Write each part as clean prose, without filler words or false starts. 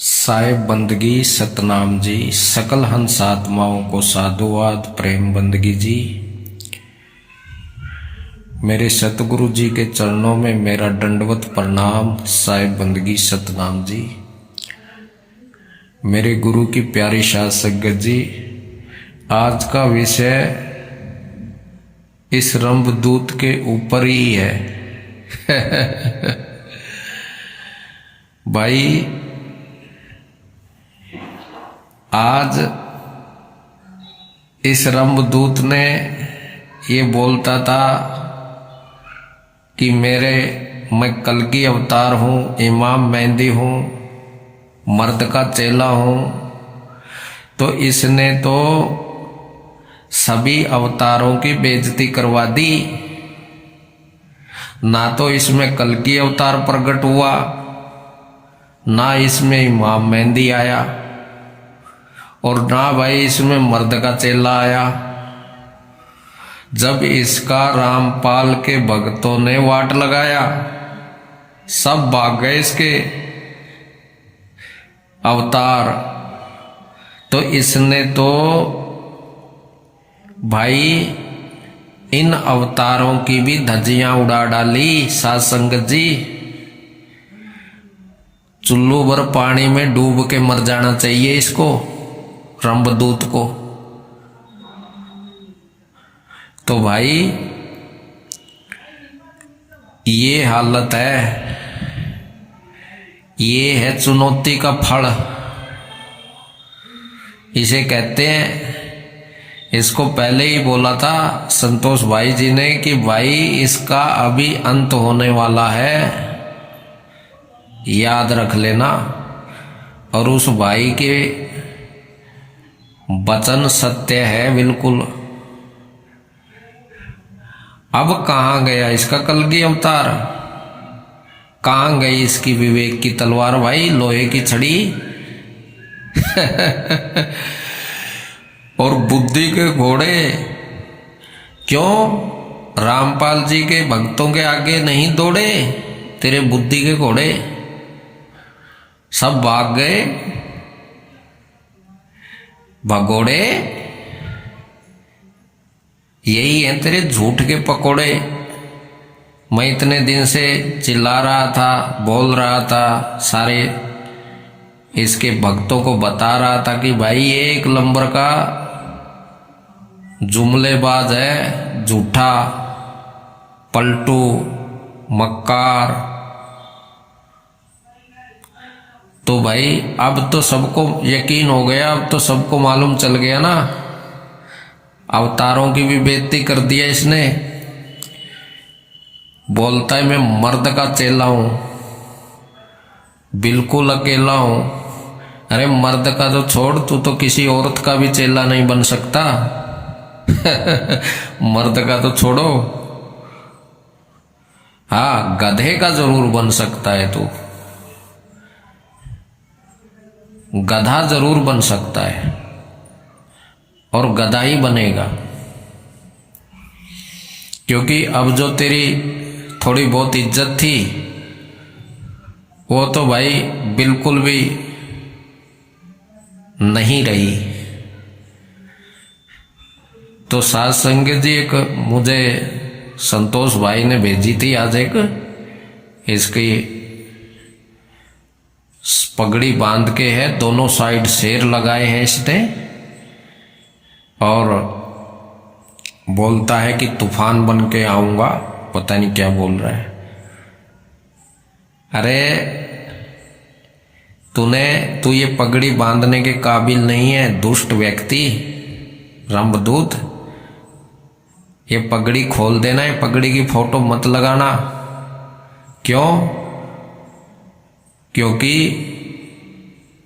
साहेब बंदगी सतनाम जी, सकल हंस आत्माओं को साधुवाद प्रेम बंदगी जी। मेरे सतगुरु जी के चरणों में मेरा दंडवत प्रणाम। साहेब बंदगी सतनाम जी। मेरे गुरु की प्यारी शासक जी, आज का विषय इस रंभदूत के ऊपर ही है। भाई आज इस रंभदूत ने ये बोलता था कि मैं कल्कि अवतार हूँ, इमाम मेहंदी हूँ, मर्द का चेला हूँ। तो इसने तो सभी अवतारों की बेइज्जती करवा दी। ना तो इसमें कल्कि अवतार प्रकट हुआ, ना इसमें इमाम मेहंदी आया, और ना भाई इसमें मर्द का चेला आया। जब इसका रामपाल के भक्तों ने वाट लगाया, सब भाग गए इसके अवतार। तो इसने तो भाई इन अवतारों की भी धज्जियां उड़ा डाली। साध संगत जी, चुल्लू भर पानी में डूब के मर जाना चाहिए इसको, रंभदूत को। तो भाई ये हालत है, ये है चुनौती का फल, इसे कहते हैं। इसको पहले ही बोला था संतोष भाई जी ने कि भाई इसका अभी अंत होने वाला है, याद रख लेना। और उस भाई के वचन सत्य है बिल्कुल। अब कहां गया इसका कल्कि अवतार, कहां गई इसकी विवेक की तलवार, भाई लोहे की छड़ी। और बुद्धि के घोड़े क्यों रामपाल जी के भक्तों के आगे नहीं दौड़े? तेरे बुद्धि के घोड़े सब भाग गए भगोड़े। यही है तेरे झूठ के पकोड़े। मैं इतने दिन से चिल्ला रहा था, बोल रहा था, सारे इसके भक्तों को बता रहा था कि भाई ये एक नंबर का जुमलेबाज है, झूठा, पलटू, मक्कार। तो भाई अब तो सबको यकीन हो गया, अब तो सबको मालूम चल गया ना। अवतारों की भी बेइज्जती कर दिया इसने। बोलता है मैं मर्द का चेला हूं, बिल्कुल अकेला हूं। अरे मर्द का तो छोड़, तू तो किसी औरत का भी चेला नहीं बन सकता। मर्द का तो छोड़ो, हाँ गधे का जरूर बन सकता है तू, गधा जरूर बन सकता है, और गधा ही बनेगा। क्योंकि अब जो तेरी थोड़ी बहुत इज्जत थी वो तो भाई बिल्कुल भी नहीं रही। तो साध संगत जी, एक मुझे संतोष भाई ने भेजी थी आज, एक इसकी पगड़ी बांध के है, दोनों साइड शेर लगाए हैं इसने, और बोलता है कि तूफान बन के आऊंगा। पता नहीं क्या बोल रहा है। अरे तू ये पगड़ी बांधने के काबिल नहीं है, दुष्ट व्यक्ति, रंभदूत। ये पगड़ी खोल देना, ये पगड़ी की फोटो मत लगाना। क्यों? क्योंकि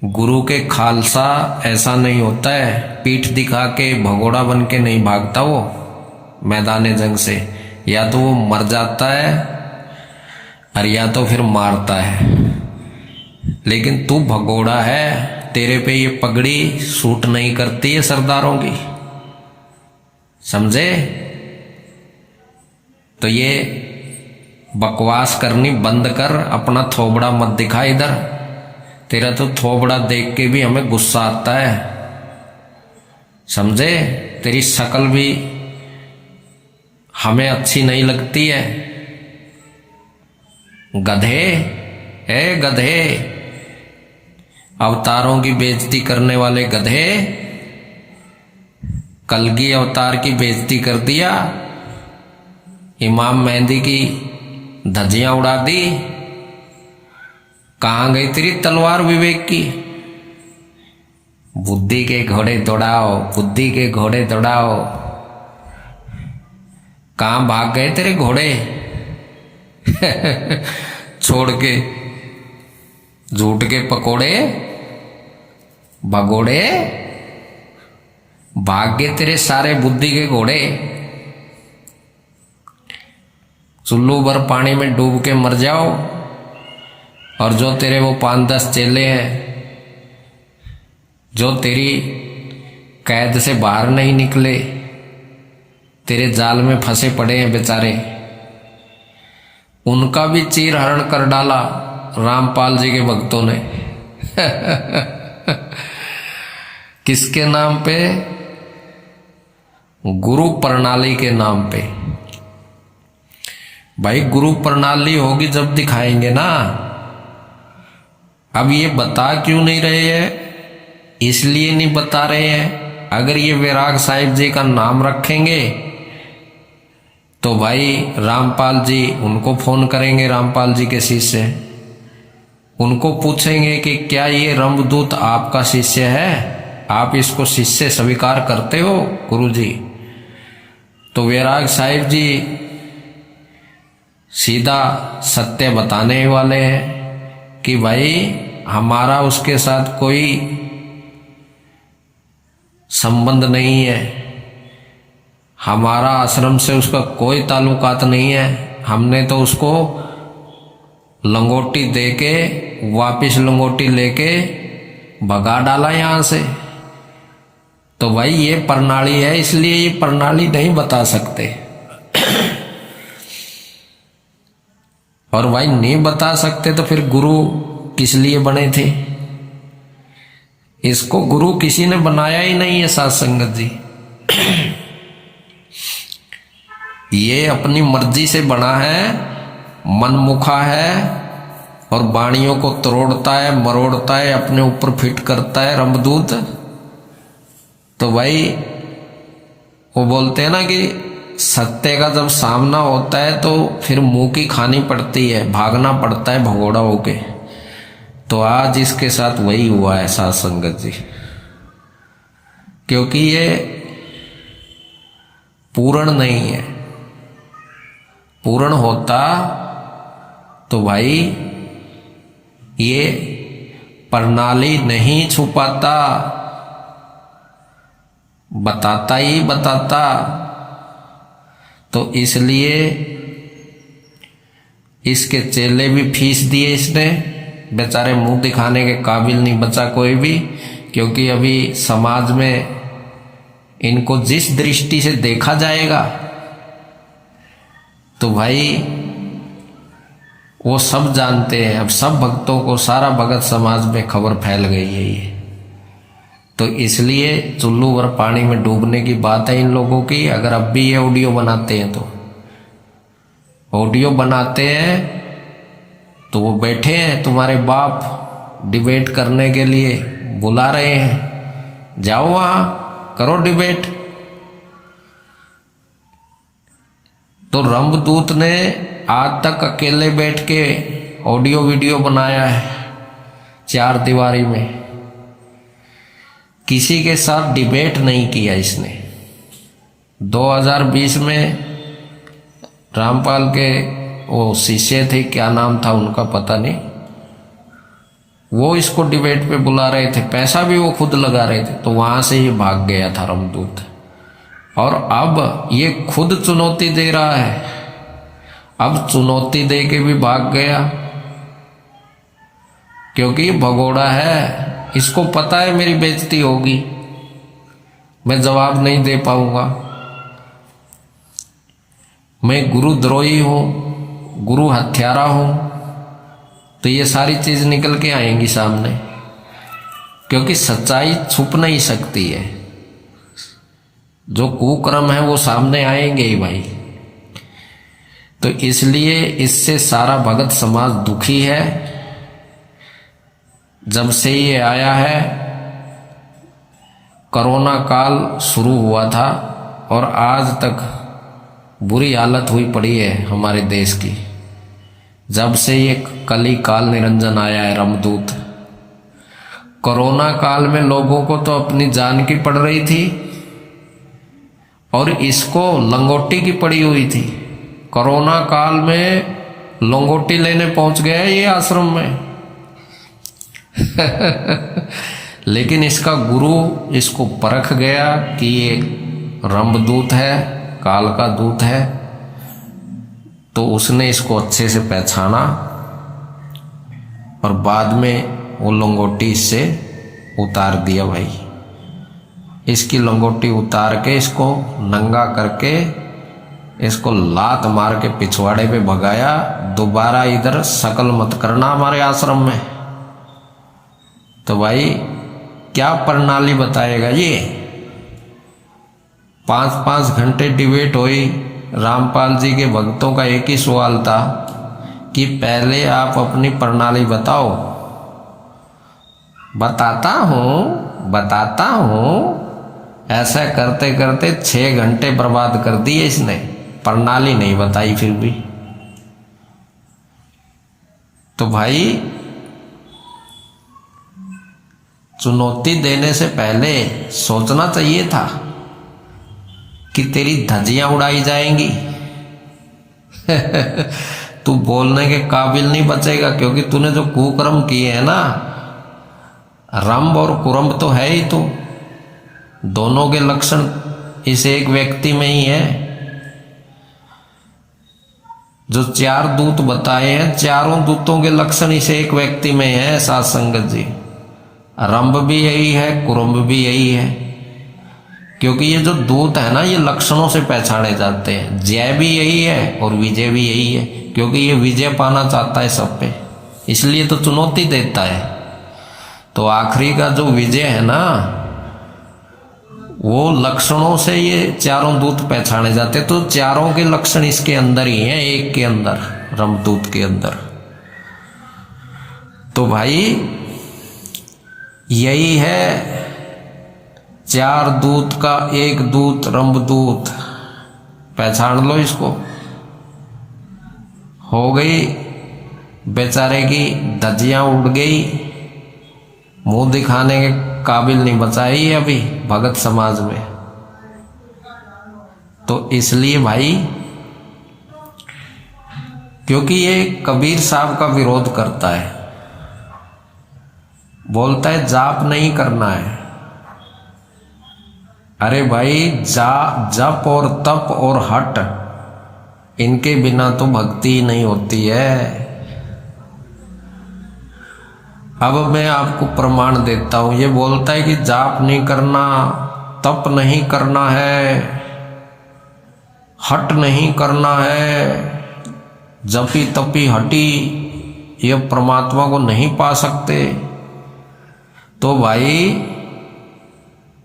गुरु के खालसा ऐसा नहीं होता है, पीठ दिखा के भगोड़ा बन के नहीं भागता वो मैदान जंग से। या तो वो मर जाता है और या तो फिर मारता है। लेकिन तू भगोड़ा है, तेरे पे ये पगड़ी सूट नहीं करती है सरदारों की, समझे? तो ये बकवास करनी बंद कर, अपना थोबड़ा मत दिखा इधर। तेरा तो थोबड़ा देख के भी हमें गुस्सा आता है, समझे? तेरी शक्ल भी हमें अच्छी नहीं लगती है। गधे, ए गधे, अवतारों की बेइज्जती करने वाले गधे, कलगी अवतार की बेइज्जती कर दिया, इमाम मेहंदी की धज्जियां उड़ा दी। कहां गई तेरी तलवार विवेक की? बुद्धि के घोड़े दौड़ाओ, बुद्धि के घोड़े दौड़ाओ। कहां भाग गए तेरे घोड़े? छोड़ के झूठ के पकोड़े भगोड़े, भाग गए तेरे सारे बुद्धि के घोड़े। चुल्लू भर पानी में डूब के मर जाओ। और जो तेरे वो 5-10 चेले हैं जो तेरी कैद से बाहर नहीं निकले, तेरे जाल में फंसे पड़े हैं बेचारे, उनका भी चीर हरण कर डाला रामपाल जी के भक्तों ने। किसके नाम पे? गुरु प्रणाली के नाम पे। भाई गुरु प्रणाली होगी जब दिखाएंगे ना। अब ये बता क्यों नहीं रहे हैं? इसलिए नहीं बता रहे हैं, अगर ये वैराग साहिब जी का नाम रखेंगे तो भाई रामपाल जी उनको फोन करेंगे, रामपाल जी के शिष्य, उनको पूछेंगे कि क्या ये रंभदूत आपका शिष्य है? आप इसको शिष्य स्वीकार करते हो गुरु जी? तो वैराग साहिब जी सीधा सत्य बताने वाले हैं कि भाई हमारा उसके साथ कोई संबंध नहीं है, हमारा आश्रम से उसका कोई ताल्लुकात नहीं है, हमने तो उसको लंगोटी देके वापिस लंगोटी लेके भगा डाला यहां से। तो भाई ये प्रणाली है, इसलिए ये प्रणाली नहीं बता सकते। और भाई नहीं बता सकते तो फिर गुरु किस लिए बने थे? इसको गुरु किसी ने बनाया ही नहीं है साध संगत जी। ये अपनी मर्जी से बना है, मनमुखा है और वाणियों को तोड़ता है, मरोड़ता है, अपने ऊपर फिट करता है रंभदूत। तो भाई वो बोलते हैं ना कि सत्य का जब सामना होता है तो फिर मुंह की खानी पड़ती है, भागना पड़ता है भगोड़ा होके। तो आज इसके साथ वही हुआ है साध संगत जी, क्योंकि ये पूर्ण नहीं है। पूर्ण होता तो भाई ये प्रणाली नहीं छुपाता, बताता ही बताता। तो इसलिए इसके चेले भी फीस दिए इसने, बेचारे मुंह दिखाने के काबिल नहीं बचा कोई भी, क्योंकि अभी समाज में इनको जिस दृष्टि से देखा जाएगा तो भाई वो सब जानते हैं। अब सब भक्तों को, सारा भगत समाज में खबर फैल गई है ये। तो इसलिए चुल्लू भर पानी में डूबने की बात है इन लोगों की। अगर अब भी ये ऑडियो बनाते हैं तो ऑडियो बनाते हैं तो वो बैठे हैं तुम्हारे बाप डिबेट करने के लिए बुला रहे हैं, जाओ वहां करो डिबेट। तो रंभदूत ने आज तक अकेले बैठ के ऑडियो वीडियो बनाया है 4 दीवारी में, किसी के साथ डिबेट नहीं किया इसने। 2020 में रामपाल के वो शिष्य थे, क्या नाम था उनका पता नहीं, वो इसको डिबेट पे बुला रहे थे, पैसा भी वो खुद लगा रहे थे, तो वहां से ही भाग गया था रंभदूत। और अब ये खुद चुनौती दे रहा है, अब चुनौती दे के भी भाग गया, क्योंकि ये भगोड़ा है, इसको पता है मेरी बेइज्जती होगी, मैं जवाब नहीं दे पाऊंगा, मैं गुरुद्रोही हूं, गुरु हत्यारा हूं। तो ये सारी चीज निकल के आएंगी सामने, क्योंकि सच्चाई छुप नहीं सकती है। जो कुकर्म है वो सामने आएंगे ही भाई। तो इसलिए इससे सारा भगत समाज दुखी है। जब से ये आया है, कोरोना काल शुरू हुआ था और आज तक बुरी हालत हुई पड़ी है हमारे देश की। जब से ये कली काल निरंजन आया है रमदूत, कोरोना काल में लोगों को तो अपनी जान की पड़ रही थी और इसको लंगोटी की पड़ी हुई थी। कोरोना काल में लंगोटी लेने पहुंच गया ये आश्रम में लेकिन इसका गुरु इसको परख गया कि ये रमदूत है, काल का दूत है, तो उसने इसको अच्छे से पहचाना और बाद में वो लंगोटी इससे उतार दिया भाई। इसकी लंगोटी उतार के इसको नंगा करके इसको लात मार के पिछवाड़े पे भगाया। दोबारा इधर शकल मत करना हमारे आश्रम में। तो भाई क्या प्रणाली बताएगा ये। 5-5 घंटे डिबेट हुई। रामपाल जी के भक्तों का एक ही सवाल था कि पहले आप अपनी प्रणाली बताओ। बताता हूं ऐसा करते करते 6 घंटे बर्बाद कर दिए इसने, प्रणाली नहीं बताई फिर भी। तो भाई चुनौती देने से पहले सोचना चाहिए था कि तेरी धज्जियां उड़ाई जाएंगी तू बोलने के काबिल नहीं बचेगा, क्योंकि तूने जो कुकर्म किए हैं ना, रंभ और कुरंभ तो है ही तू। दोनों के लक्षण इस एक व्यक्ति में ही है। जो 4 दूत बताए हैं, चारों दूतों के लक्षण इस एक व्यक्ति में है साध संगत जी। रंभ भी यही है, कुरंभ भी यही है। क्योंकि ये जो दूत है ना, ये लक्षणों से पहचाने जाते हैं। जय भी यही है और विजय भी यही है, क्योंकि ये विजय पाना चाहता है सब पे, इसलिए तो चुनौती देता है। तो आखिरी का जो विजय है ना, वो लक्षणों से ये चारों दूत पहचाने जाते। तो चारों के लक्षण इसके अंदर ही हैं, एक के अंदर, रमदूत के अंदर। तो भाई यही है 4 दूत का एक दूत रंभदूत। पहचान लो इसको। हो गई बेचारे की धज्जियां उड़ गई, मुंह दिखाने के काबिल नहीं बचाई अभी भगत समाज में। तो इसलिए भाई, क्योंकि ये कबीर साहब का विरोध करता है, बोलता है जाप नहीं करना है। अरे भाई, जप और तप और हट, इनके बिना तो भक्ति नहीं होती है। अब मैं आपको प्रमाण देता हूं। ये बोलता है कि जाप नहीं करना, तप नहीं करना है, हट नहीं करना है, जपी तपी हटी ये परमात्मा को नहीं पा सकते। तो भाई,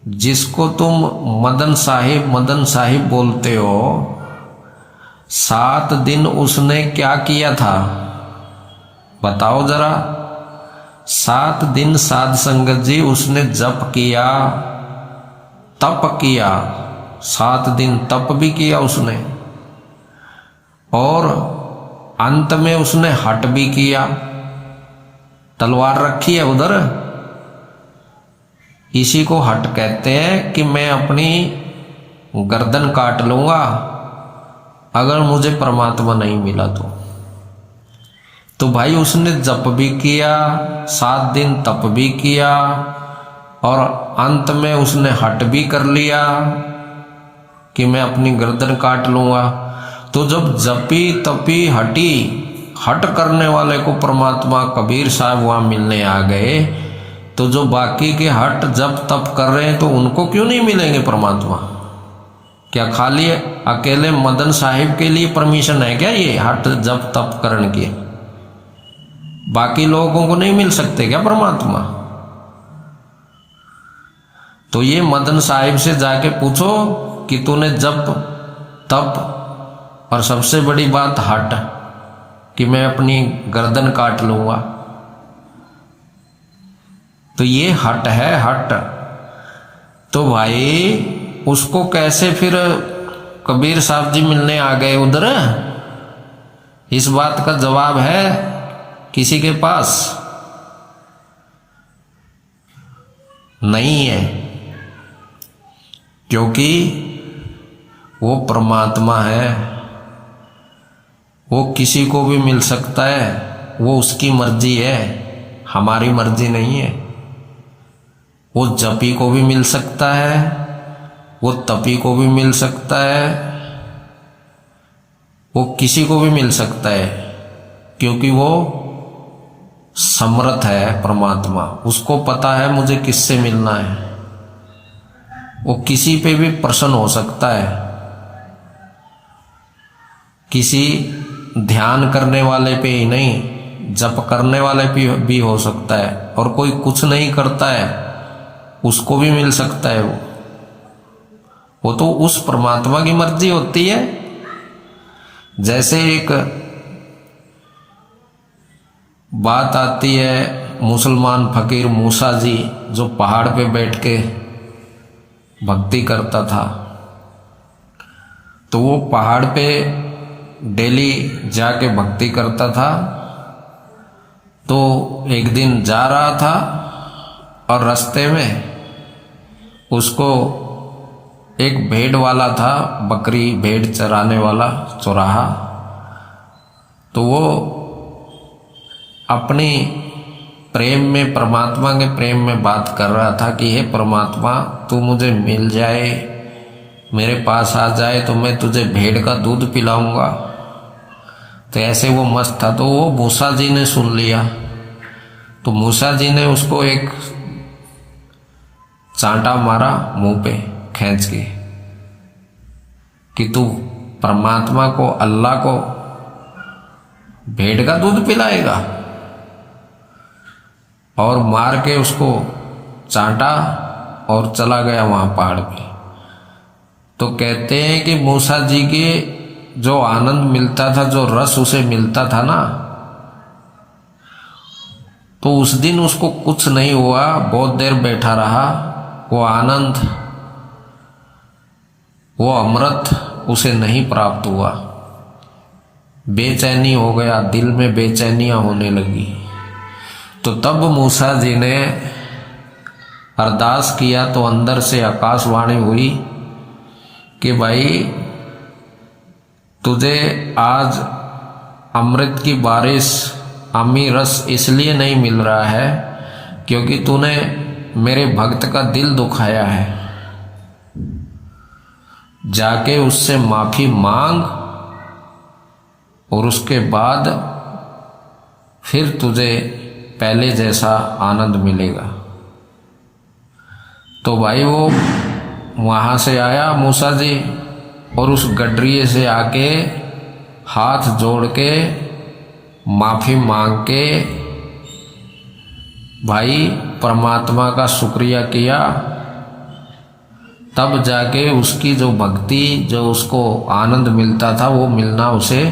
जिसको तुम मदन साहिब बोलते हो, 7 दिन उसने क्या किया था बताओ जरा। 7 दिन साध संगत जी उसने जप किया, तप किया, 7 दिन तप भी किया उसने, और अंत में उसने हट भी किया। तलवार रखी है उधर, इसी को हट कहते हैं कि मैं अपनी गर्दन काट लूंगा अगर मुझे परमात्मा नहीं मिला तो भाई उसने जप भी किया, 7 दिन तप भी किया, और अंत में उसने हट भी कर लिया कि मैं अपनी गर्दन काट लूंगा। तो जब जपी तपी हट करने वाले को परमात्मा कबीर साहब वहां मिलने आ गए, तो जो बाकी के हट जप तप कर रहे हैं तो उनको क्यों नहीं मिलेंगे परमात्मा? क्या खाली अकेले मदन साहिब के लिए परमिशन है क्या ये हट जप तप करने की? बाकी लोगों को नहीं मिल सकते क्या परमात्मा? तो ये मदन साहिब से जाके पूछो कि तूने जप तप और सबसे बड़ी बात हट कि मैं अपनी गर्दन काट लूंगा, तो ये हट है हट। तो भाई उसको कैसे फिर कबीर साहब जी मिलने आ गए उधर? इस बात का जवाब है किसी के पास? नहीं है, क्योंकि वो परमात्मा है, वो किसी को भी मिल सकता है, वो उसकी मर्जी है, हमारी मर्जी नहीं है। वो जपी को भी मिल सकता है, वो तपी को भी मिल सकता है, वो किसी को भी मिल सकता है, क्योंकि वो समर्थ है परमात्मा। उसको पता है मुझे किससे मिलना है, वो किसी पे भी प्रसन्न हो सकता है। किसी ध्यान करने वाले पे ही नहीं, जप करने वाले पे भी हो सकता है, और कोई कुछ नहीं करता है उसको भी मिल सकता है। वो तो उस परमात्मा की मर्जी होती है। जैसे एक बात आती है, मुसलमान फकीर मूसा जी जो पहाड़ पे बैठ के भक्ति करता था, तो वो पहाड़ पे डेली जाके भक्ति करता था। तो एक दिन जा रहा था और रास्ते में उसको एक भेड़ वाला था, बकरी भेड़ चराने वाला चौराहा। तो वो अपनी प्रेम में, परमात्मा के प्रेम में बात कर रहा था कि हे परमात्मा, तू मुझे मिल जाए, मेरे पास आ जाए तो मैं तुझे भेड़ का दूध पिलाऊंगा। तो ऐसे वो मस्त था। तो वो मूसा जी ने सुन लिया। तो मूसा जी ने उसको एक चांटा मारा मुंह पे खींच के कि तू परमात्मा को, अल्लाह को भेड़ का दूध पिलाएगा, और मार के उसको चांटा और चला गया वहां पहाड़ पे। तो कहते हैं कि मूसा जी के जो आनंद मिलता था, जो रस उसे मिलता था ना, तो उस दिन उसको कुछ नहीं हुआ, बहुत देर बैठा रहा। वो आनंद, वो अमृत उसे नहीं प्राप्त हुआ। बेचैनी हो गया, दिल में बेचैनियां होने लगी। तो तब मूसा जी ने अरदास किया, तो अंदर से आकाशवाणी हुई कि भाई तुझे आज अमृत की बारिश, अमी रस इसलिए नहीं मिल रहा है क्योंकि तूने मेरे भक्त का दिल दुखाया है। जाके उससे माफी मांग और उसके बाद फिर तुझे पहले जैसा आनंद मिलेगा। तो भाई वो वहां से आया मूसा जी, और उस गडरिये से आके हाथ जोड़ के माफी मांग के भाई परमात्मा का शुक्रिया किया। तब जाके उसकी जो भक्ति, जो उसको आनंद मिलता था, वो मिलना उसे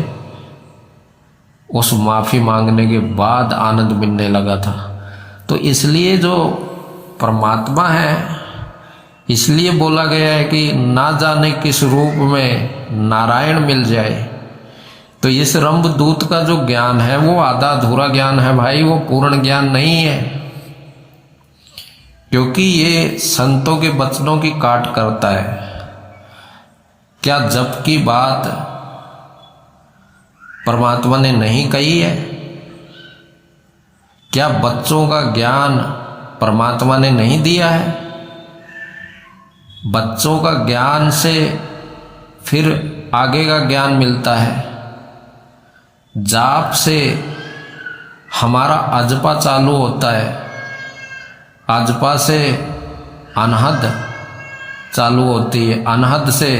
उस माफी मांगने के बाद आनंद मिलने लगा था। तो इसलिए जो परमात्मा है, इसलिए बोला गया है कि ना जाने किस रूप में नारायण मिल जाए। तो इस रंभ दूत का जो ज्ञान है वो आधा अधूरा ज्ञान है भाई, वो पूर्ण ज्ञान नहीं है, क्योंकि ये संतों के वचनों की काट करता है। क्या जप की बात परमात्मा ने नहीं कही है? क्या बच्चों का ज्ञान परमात्मा ने नहीं दिया है? बच्चों का ज्ञान से फिर आगे का ज्ञान मिलता है। जाप से हमारा अजपा चालू होता है, अजपा से अनहद चालू होती है, अनहद से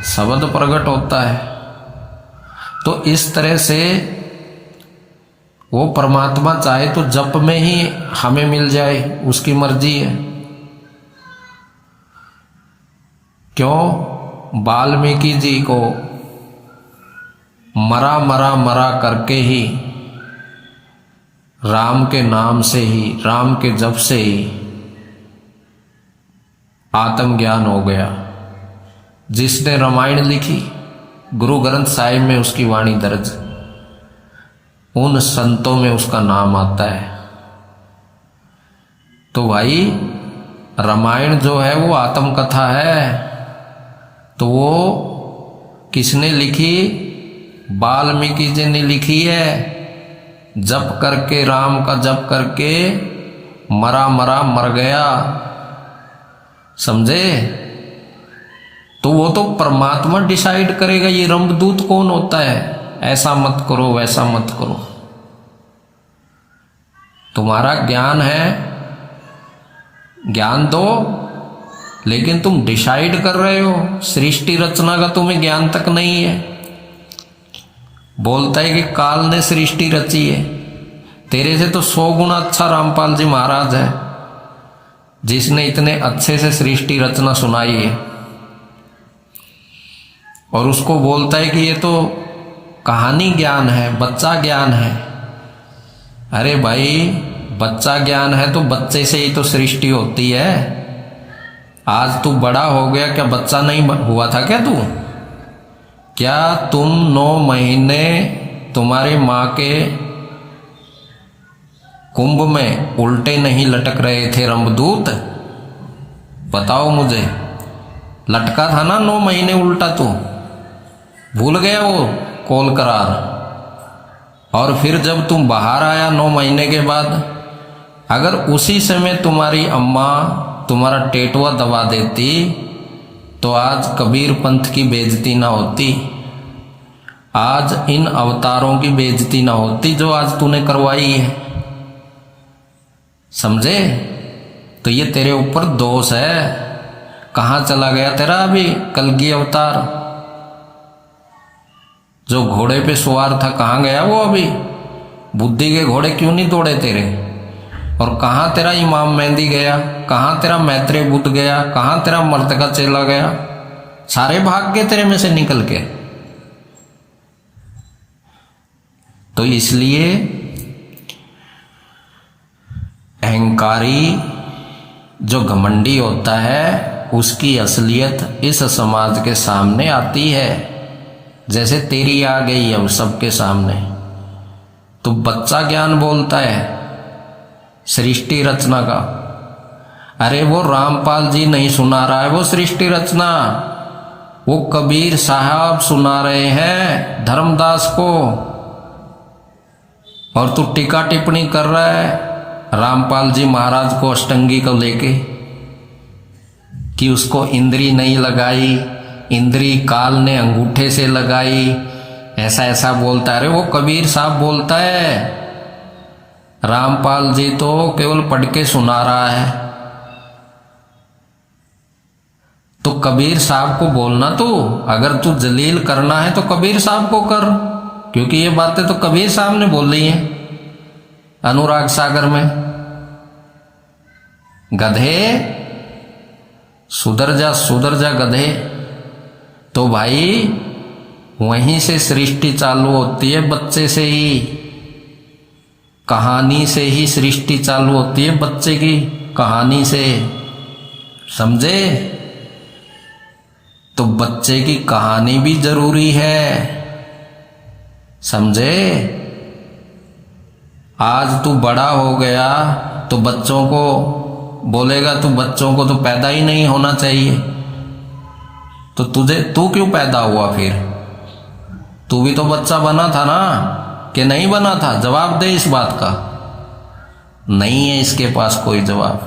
शब्द प्रकट होता है। तो इस तरह से वो परमात्मा चाहे तो जप में ही हमें मिल जाए, उसकी मर्जी है। क्यों? वाल्मीकि जी को मरा मरा मरा करके ही, राम के नाम से ही, राम के जप से ही आत्मज्ञान हो गया। जिसने रामायण लिखी, गुरु ग्रंथ साहिब में उसकी वाणी दर्ज, उन संतों में उसका नाम आता है। तो भाई रामायण जो है वो आत्मकथा है, तो वो किसने लिखी? वाल्मीकि जी ने लिखी है। जप करके, राम का जप करके मरा मरा मर गया, समझे? तो वो तो परमात्मा डिसाइड करेगा ये रंभदूत कौन होता है, ऐसा मत करो वैसा मत करो। तुम्हारा ज्ञान है, ज्ञान दो, लेकिन तुम डिसाइड कर रहे हो। सृष्टि रचना का तुम्हें ज्ञान तक नहीं है। बोलता है कि काल ने सृष्टि रची है। तेरे से तो 100 गुना अच्छा रामपाल जी महाराज है, जिसने इतने अच्छे से सृष्टि रचना सुनाई है। और उसको बोलता है कि ये तो कहानी ज्ञान है, बच्चा ज्ञान है। अरे भाई, बच्चा ज्ञान है तो बच्चे से ही तो सृष्टि होती है। आज तू बड़ा हो गया, क्या बच्चा नहीं हुआ था क्या तू? क्या तुम 9 महीने तुम्हारी माँ के कुंभ में उल्टे नहीं लटक रहे थे रंभदूत? बताओ मुझे। लटका था ना 9 महीने उल्टा? तू भूल गया वो कौल करार? और फिर जब तुम बाहर आया 9 महीने के बाद, अगर उसी समय तुम्हारी अम्मा तुम्हारा टेटुआ दबा देती तो आज कबीर पंथ की बेइज्जती ना होती, आज इन अवतारों की बेइज्जती ना होती जो आज तूने करवाई है, समझे? तो ये तेरे ऊपर दोष है। कहाँ चला गया तेरा अभी कलगी अवतार? जो घोड़े पे सवार था, कहाँ गया वो अभी? बुद्धि के घोड़े क्यों नहीं तोड़े तेरे? और कहाँ तेरा इमाम मेहंदी गया? कहाँ तेरा मैत्रेय बुद्ध गया? कहाँ तेरा मर्तका चेला गया? सारे भाग गए तेरे में से निकल के। तो इसलिए अहंकारी जो घमंडी होता है, उसकी असलियत इस समाज के सामने आती है, जैसे तेरी आ गई अब सबके सामने। तो बच्चा ज्ञान बोलता है सृष्टि रचना का। अरे वो रामपाल जी नहीं सुना रहा है वो सृष्टि रचना, वो कबीर साहब सुना रहे हैं धर्मदास को। और तू टीका टिप्पणी कर रहा है रामपाल जी महाराज को अष्टंगी को लेके, कि उसको इंद्री नहीं लगाई, इंद्री काल ने अंगूठे से लगाई, ऐसा ऐसा बोलता है। अरे वो कबीर साहब बोलता है, रामपाल जी तो केवल पढ़ के सुना रहा है। तो कबीर साहब को बोलना, तू अगर तू जलील करना है तो कबीर साहब को कर, क्योंकि ये बातें तो कबीर साहब ने बोल ली हैं अनुराग सागर में। गधे सुधर जा गधे। तो भाई वहीं से सृष्टि चालू होती है, बच्चे से ही, कहानी से ही सृष्टि चालू होती है, बच्चे की कहानी से, समझे? तो बच्चे की कहानी भी जरूरी है, समझे? आज तू बड़ा हो गया तो बच्चों को बोलेगा, तू बच्चों को तो पैदा ही नहीं होना चाहिए। तो तू क्यों पैदा हुआ फिर? तू भी तो बच्चा बना था ना, कि नहीं बना था? जवाब दे इस बात का। नहीं है इसके पास कोई जवाब।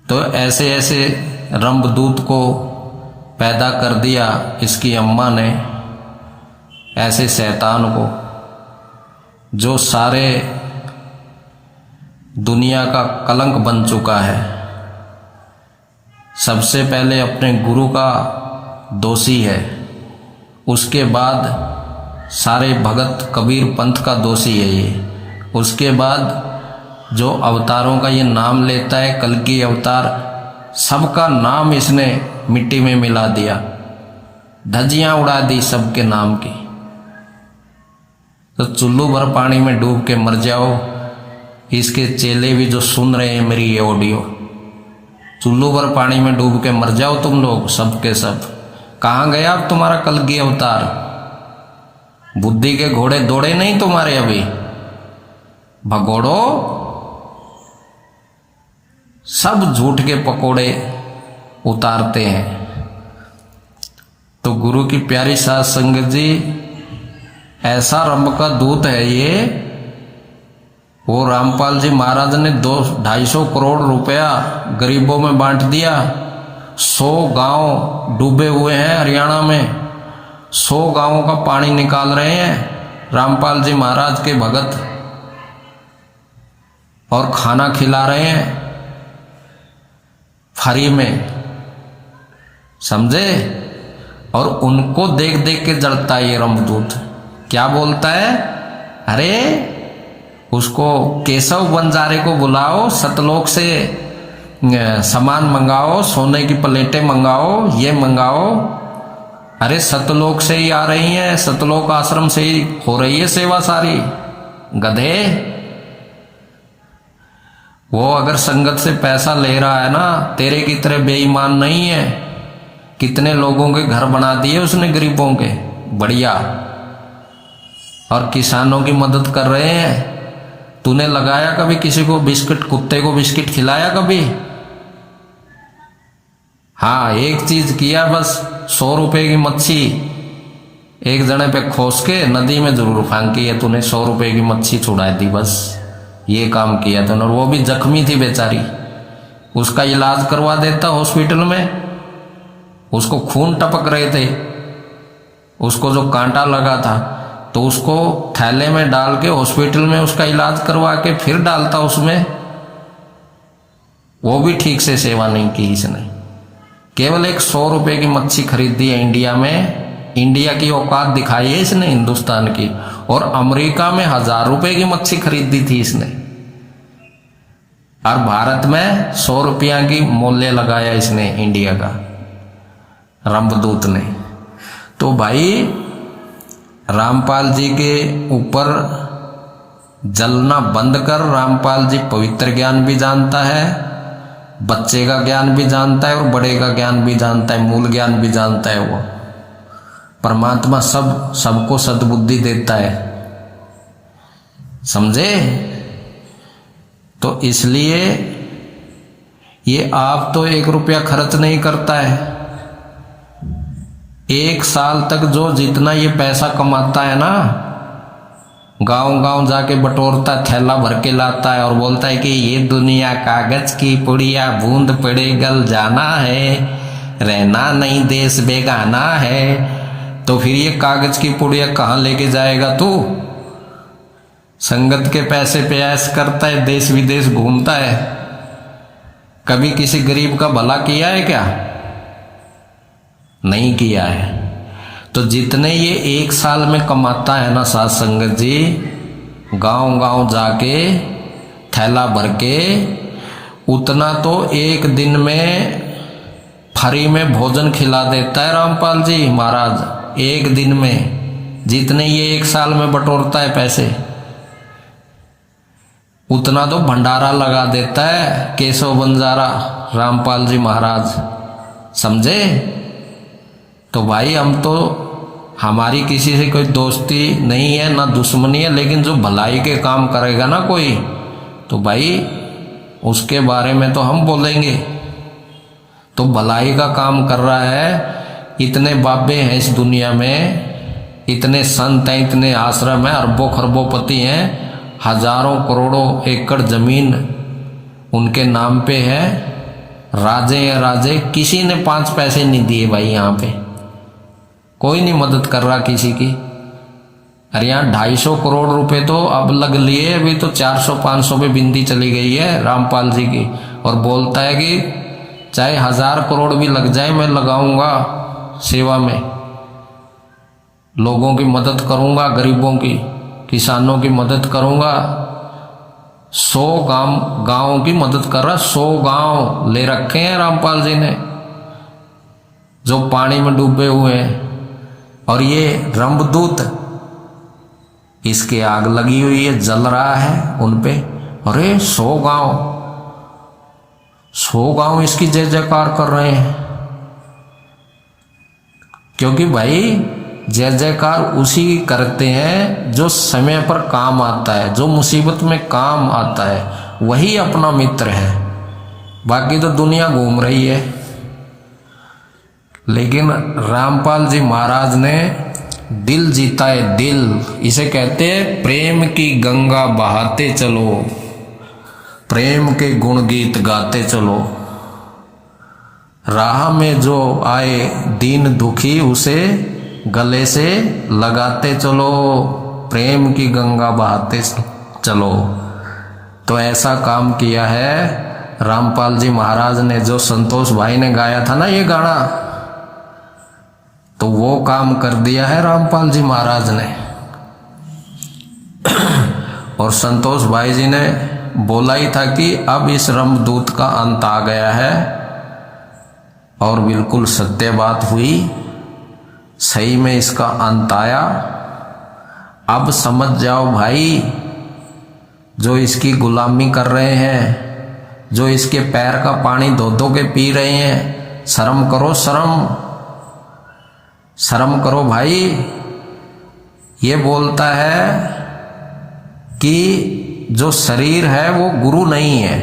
तो ऐसे ऐसे रंभदूत को पैदा कर दिया इसकी अम्मा ने, ऐसे शैतान को, जो सारे दुनिया का कलंक बन चुका है। सबसे पहले अपने गुरु का दोषी है, उसके बाद सारे भगत कबीर पंथ का दोषी है ये। उसके बाद जो अवतारों का ये नाम लेता है, कल्कि अवतार, सबका नाम इसने मिट्टी में मिला दिया, धज्जियां उड़ा दी सबके नाम की। तो चुल्लू भर पानी में डूब के मर जाओ। इसके चेले भी जो सुन रहे हैं मेरी ये ऑडियो, चुल्लू भर पानी में डूब के मर जाओ तुम लोग सब के सब। कहाँ गया अब तुम्हारा कल्कि अवतार? बुद्धि के घोड़े दौड़े नहीं तुम्हारे अभी? भगोड़ो, सब झूठ के पकोड़े उतारते हैं। तो गुरु की प्यारी साध संगत जी, ऐसा रंभ का दूत है ये। वो रामपाल जी महाराज ने 250 करोड़ रुपया गरीबों में बांट दिया। 100 गांव डूबे हुए हैं हरियाणा में, 100 गांवों का पानी निकाल रहे हैं रामपाल जी महाराज के भगत, और खाना खिला रहे हैं फ्री में, समझे? और उनको देख देख के जड़ता है ये रंभदूत। क्या बोलता है? अरे उसको केशव बंजारे को बुलाओ, सतलोक से सामान मंगाओ, सोने की प्लेटें मंगाओ, ये मंगाओ। अरे सतलोक से ही आ रही हैं, सतलोक आश्रम से ही हो रही है सेवा सारी, गधे। वो अगर संगत से पैसा ले रहा है ना, तेरे की तरह बेईमान नहीं है। कितने लोगों के घर बना दिए उसने गरीबों के, बढ़िया, और किसानों की मदद कर रहे हैं। तूने लगाया कभी किसी को बिस्किट, कुत्ते को बिस्किट खिलाया कभी? हाँ, एक चीज किया बस, 100 रुपए की मच्छी एक जने पे खोस के नदी में जरूर फेंकी है तूने, 100 रुपए की मच्छी छुड़ा दी, बस ये काम किया तूने। और वो भी जख्मी थी बेचारी, उसका इलाज करवा देता हॉस्पिटल में। उसको खून टपक रहे थे, उसको जो कांटा लगा था, तो उसको थैले में डाल के हॉस्पिटल में उसका इलाज करवा के फिर डालता उसमें। वो भी ठीक से सेवा नहीं की इसने। केवल एक 100 रुपए की मच्छी खरीदी है इंडिया में, इंडिया की औकात दिखाई है इसने हिंदुस्तान की। और अमेरिका में 1000 रुपए की मच्छी खरीदी थी इसने, और भारत में 100 रुपया की मूल्य लगाया इसने इंडिया का, रंभदूत ने। तो भाई रामपाल जी के ऊपर जलना बंद कर। रामपाल जी पवित्र ज्ञान भी जानता है, बच्चे का ज्ञान भी जानता है, और बड़े का ज्ञान भी जानता है, मूल ज्ञान भी जानता है। वो परमात्मा सबको सद्बुद्धि देता है, समझे? तो इसलिए ये आप तो 1 रुपया खर्च नहीं करता है। 1 साल तक जो जितना ये पैसा कमाता है ना, गांव गांव जाके बटोरता, थैला भर के लाता है और बोलता है कि ये दुनिया कागज की पुड़िया, बूंद पड़े गल जाना है, रहना नहीं देश बेगाना है। तो फिर ये कागज की पुड़िया कहाँ लेके जाएगा तू? संगत के पैसे पे ऐश करता है, देश विदेश घूमता है। कभी किसी गरीब का भला किया है क्या? नहीं किया है। तो जितने ये 1 साल में कमाता है ना साथ संगत जी, गांव गांव जाके थैला भर के, उतना तो 1 दिन में फ्री में भोजन खिला देता है रामपाल जी महाराज। 1 दिन में जितने ये 1 साल में बटोरता है पैसे, उतना तो भंडारा लगा देता है केशव बंजारा रामपाल जी महाराज, समझे? तो भाई हम तो, हमारी किसी से कोई दोस्ती नहीं है ना दुश्मनी है, लेकिन जो भलाई के काम करेगा ना कोई, तो भाई उसके बारे में तो हम बोलेंगे। तो भलाई का काम कर रहा है। इतने बाबे हैं इस दुनिया में, इतने संत हैं, इतने आश्रम हैं, अरबों खरबोपति हैं, हजारों करोड़ों एकड़ जमीन उनके नाम पे है, राजे हैं राजे। किसी ने 5 पैसे नहीं दिए भाई, यहाँ पे कोई नहीं मदद कर रहा किसी की। अरे यहाँ 250 करोड़ रुपए तो अब लग लिए, अभी तो 400-500 पे बिंदी चली गई है रामपाल जी की। और बोलता है कि चाहे 1000 करोड़ भी लग जाए मैं लगाऊंगा सेवा में। लोगों की मदद करूंगा, गरीबों की, किसानों की मदद करूंगा। 100 गांवों की मदद कर रहा। 100 गांव ले रखे हैं रामपाल जी ने जो पानी में डूबे हुए हैं। और ये रंभदूत, इसके आग लगी हुई है, जल रहा है उन पे। अरे 100 गांव इसकी जय जयकार कर रहे हैं। क्योंकि भाई जय जयकार उसी करते हैं जो समय पर काम आता है, जो मुसीबत में काम आता है, वही अपना मित्र है। बाकी तो दुनिया घूम रही है। लेकिन रामपाल जी महाराज ने दिल जीता है, दिल। इसे कहते हैं प्रेम की गंगा बहाते चलो, प्रेम के गुण गीत गाते चलो। राह में जो आए दीन दुखी उसे गले से लगाते चलो, प्रेम की गंगा बहाते चलो। तो ऐसा काम किया है रामपाल जी महाराज ने। जो संतोष भाई ने गाया था ना ये गाना, तो वो काम कर दिया है रामपाल जी महाराज ने। और संतोष भाई जी ने बोला ही था कि अब इस रंभदूत का अंत आ गया है। और बिल्कुल सत्य बात हुई, सही में इसका अंत आया। अब समझ जाओ भाई, जो इसकी गुलामी कर रहे हैं, जो इसके पैर का पानी धो धो के पी रहे हैं, शर्म करो, शर्म करो भाई। ये बोलता है कि जो शरीर है वो गुरु नहीं है,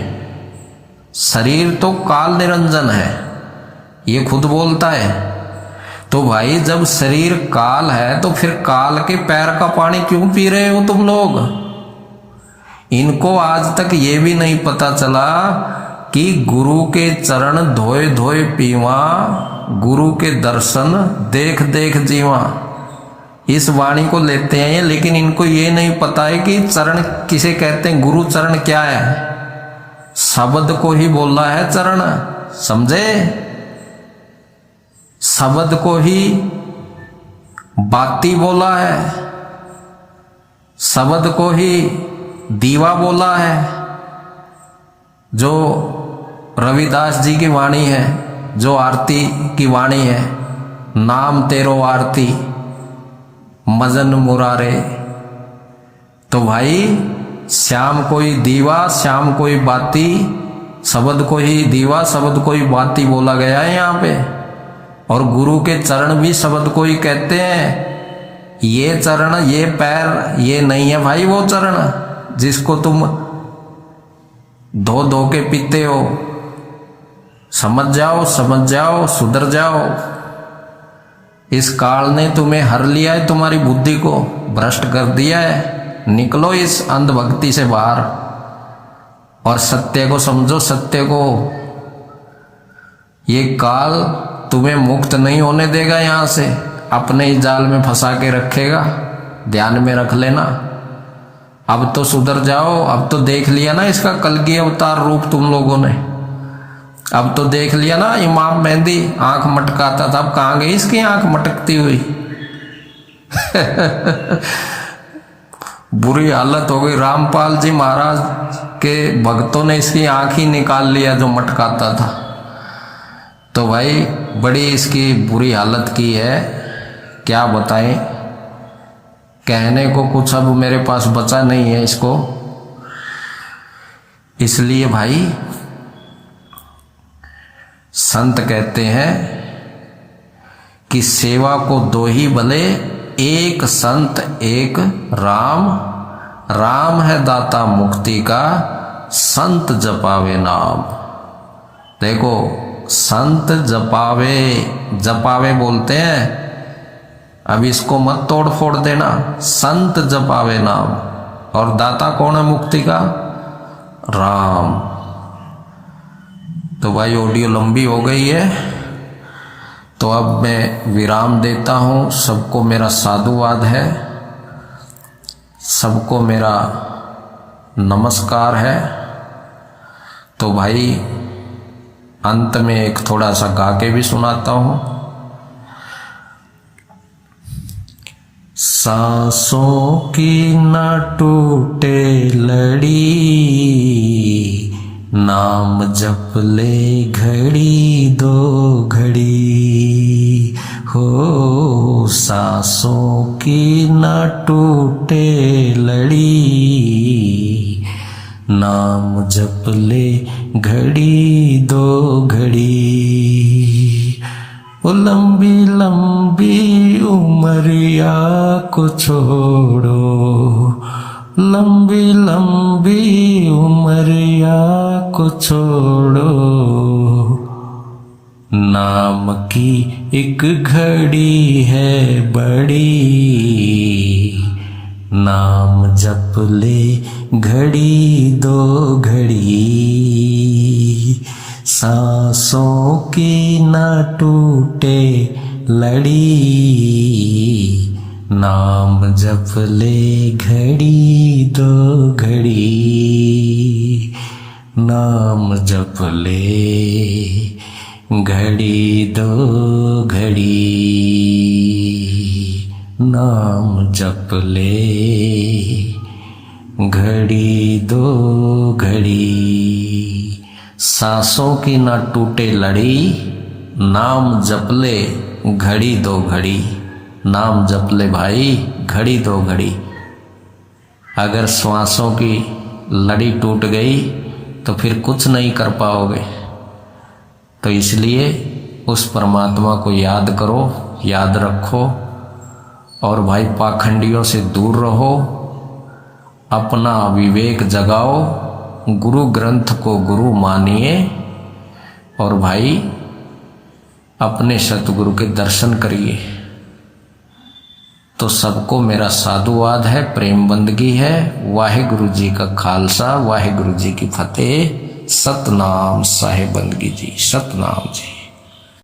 शरीर तो काल निरंजन है, ये खुद बोलता है। तो भाई जब शरीर काल है तो फिर काल के पैर का पानी क्यों पी रहे हो तुम लोग? इनको आज तक ये भी नहीं पता चला कि गुरु के चरण धोए धोए पीवा, गुरु के दर्शन देख देख जीवा। इस वाणी को लेते हैं ये, लेकिन इनको ये नहीं पता है कि चरण किसे कहते हैं, गुरु चरण क्या है। शब्द को ही बोला है चरण, समझे? शब्द को ही बाती बोला है, शब्द को ही दीवा बोला है। जो रविदास जी की वाणी है, जो आरती की वाणी है, नाम तेरो आरती मजन मुरारे। तो भाई श्याम कोई दीवा, श्याम कोई बाती, शब्द को ही दीवा, शब्द को ही बाती बोला गया है यहाँ पे। और गुरु के चरण भी शब्द को ही कहते हैं। ये चरण, ये पैर, ये नहीं है भाई वो चरण जिसको तुम धो धो के पीते हो। समझ जाओ, सुधर जाओ। इस काल ने तुम्हें हर लिया है, तुम्हारी बुद्धि को भ्रष्ट कर दिया है। निकलो इस अंधभक्ति से बाहर और सत्य को समझो, सत्य को। ये काल तुम्हें मुक्त नहीं होने देगा, यहां से अपने ही जाल में फंसा के रखेगा। ध्यान में रख लेना। अब तो सुधर जाओ। अब तो देख लिया ना इसका कल्कि अवतार रूप तुम लोगों ने। अब तो देख लिया ना, इमाम मेहंदी आंख मटकाता था, अब कहां गई इसकी आंख मटकती हुई? बुरी हालत हो गई। रामपाल जी महाराज के भक्तों ने इसकी आंख ही निकाल लिया जो मटकाता था। तो भाई बड़ी इसकी बुरी हालत की है, क्या बताएं। कहने को कुछ अब मेरे पास बचा नहीं है इसको। इसलिए भाई संत कहते हैं कि सेवा को दो ही भले, एक संत एक राम। राम है दाता मुक्ति का, संत जपावे नाम। देखो संत जपावे, जपावे बोलते हैं। अब इसको मत तोड़ फोड़ देना। संत जपावे नाम। और दाता कौन है मुक्ति का? राम। तो भाई ऑडियो लंबी हो गई है, तो अब मैं विराम देता हूं। सबको मेरा साधुवाद है, सबको मेरा नमस्कार है। तो भाई अंत में एक थोड़ा सा गा के भी सुनाता हूं। सांसों की न टूटे लड़ी, नाम जप ले घड़ी दो घड़ी। हो सांसों की न टूटे लड़ी, नाम जप ले घड़ी दो घड़ी। ओ लंबी लंबी उमरिया को छोड़ो, लंबी लंबी उमरिया को छोड़ो, नाम की एक घड़ी है बड़ी, नाम जप ले घड़ी दो घड़ी। सांसों की न टूटे लड़ी, नाम जप ले घड़ी दो घड़ी, नाम जप ले घड़ी दो घड़ी, नाम जप ले घड़ी दो घड़ी। सांसों की ना टूटे लड़ी, नाम जप ले घड़ी दो घड़ी। नाम जप ले भाई घड़ी दो घड़ी। अगर श्वासों की लड़ी टूट गई तो फिर कुछ नहीं कर पाओगे। तो इसलिए उस परमात्मा को याद करो, याद रखो, और भाई पाखंडियों से दूर रहो, अपना विवेक जगाओ, गुरु ग्रंथ को गुरु मानिए, और भाई अपने सतगुरु के दर्शन करिए। तो सबको मेरा साधुवाद है, प्रेम बंदगी है। वाहिगुरु जी का खालसा, वाहिगुरु जी की फतेह। सतनाम साहिब बंदगी जी, सतनाम जी।